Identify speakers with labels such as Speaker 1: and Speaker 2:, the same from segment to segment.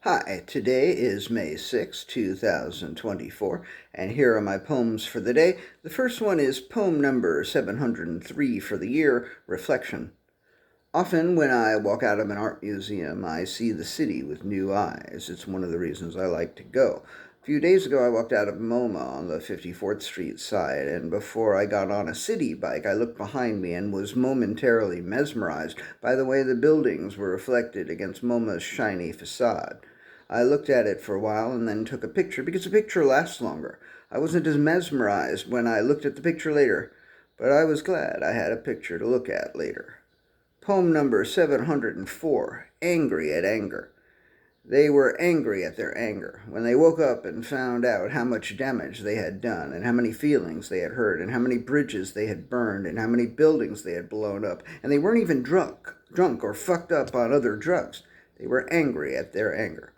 Speaker 1: Hi, today is May 6, 2024, and here are my poems for the day. The first one is poem number 703 for the year, Reflection. Often when I walk out of an art museum, I see the city with new eyes. It's one of the reasons I like to go. A few days ago, I walked out of MoMA on the 54th Street side, and before I got on a Citibike, I looked behind me and was momentarily mesmerized by the way the buildings were reflected against MoMA's shiny facade. I looked at it for a while and then took a picture because a picture lasts longer. I wasn't as mesmerized when I looked at the picture later, but I was glad I had a picture to look at later. Poem number 704, Angry at Anger. They were angry at their anger when they woke up and found out how much damage they had done and how many feelings they had hurt and how many bridges they had burned and how many buildings they had blown up. And they weren't even drunk or fucked up on other drugs. They were angry at their anger.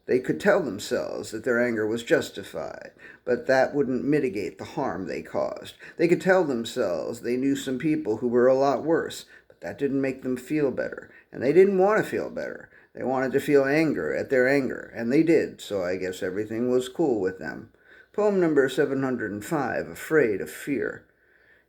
Speaker 1: They could tell themselves that their anger was justified, but that wouldn't mitigate the harm they caused. They could tell themselves they knew some people who were a lot worse, but that didn't make them feel better, and they didn't want to feel better. They wanted to feel anger at their anger, and they did, so I guess everything was cool with them. Poem number 705, Afraid of Fear.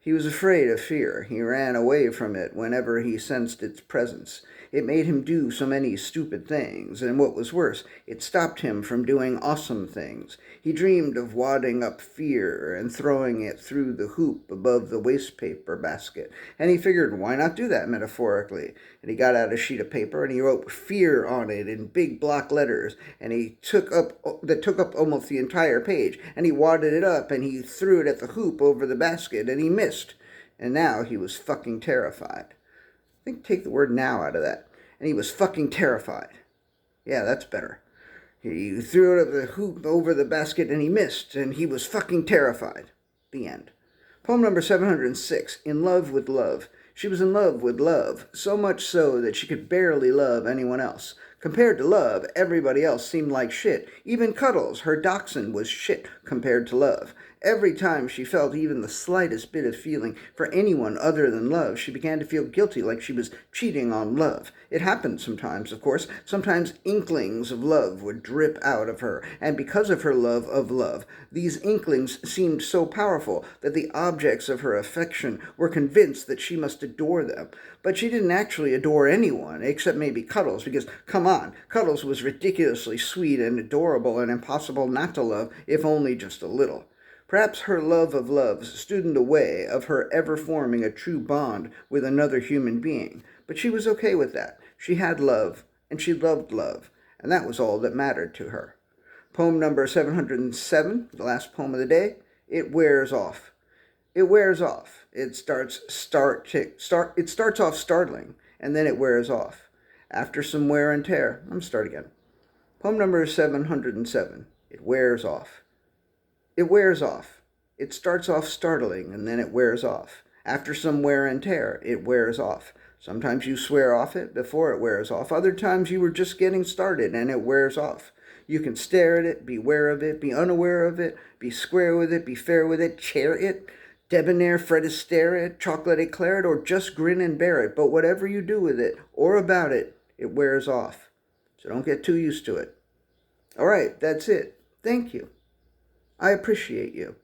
Speaker 1: He was afraid of fear. He ran away from it whenever he sensed its presence. It made him do so many stupid things, and what was worse, it stopped him from doing awesome things. He dreamed of wadding up fear and throwing it through the hoop above the wastepaper basket, and he figured, why not do that metaphorically? And he got out a sheet of paper and he wrote fear on it in big block letters, and he took up almost the entire page, and he wadded it up and he threw it at the hoop over the basket, and he missed. And now he was fucking terrified. I think take the word now out of that. And he was fucking terrified. Yeah, that's better. He threw it up the hoop over the basket and he missed, and he was fucking terrified. The end. Poem number 706, In Love with Love. She was in love with love, so much so that she could barely love anyone else. Compared to love, everybody else seemed like shit. Even Cuddles, her dachshund, was shit compared to love. Every time she felt even the slightest bit of feeling for anyone other than love, she began to feel guilty, like she was cheating on love. It happened sometimes, of course. Sometimes inklings of love would drip out of her, and because of her love of love, these inklings seemed so powerful that the objects of her affection were convinced that she must adore them. But she didn't actually adore anyone, except maybe Cuddles, because, come on, Cuddles was ridiculously sweet and adorable and impossible not to love, if only just a little. Perhaps her love of loves stood in the way of her ever forming a true bond with another human being, but she was okay with that. She had love, and she loved love, and that was all that mattered to her. Poem number 707, the last poem of the day, It Wears Off. It wears off. It starts off startling, and then it wears off. After some wear and tear, start again. Poem number 707, It Wears Off. It wears off. It starts off startling, and then it wears off. After some wear and tear, it wears off. Sometimes you swear off it before it wears off. Other times you were just getting started, and it wears off. You can stare at it, be aware of it, be unaware of it, be square with it, be fair with it, chair it, debonair, fret stare it, chocolate eclair it, or just grin and bear it. But whatever you do with it, or about it, it wears off. So don't get too used to it. All right, that's it. Thank you. I appreciate you.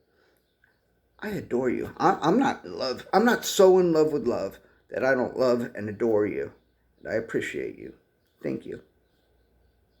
Speaker 1: I adore you. I'm not in love. I'm not so in love with love that I don't love and adore you. I appreciate you. Thank you.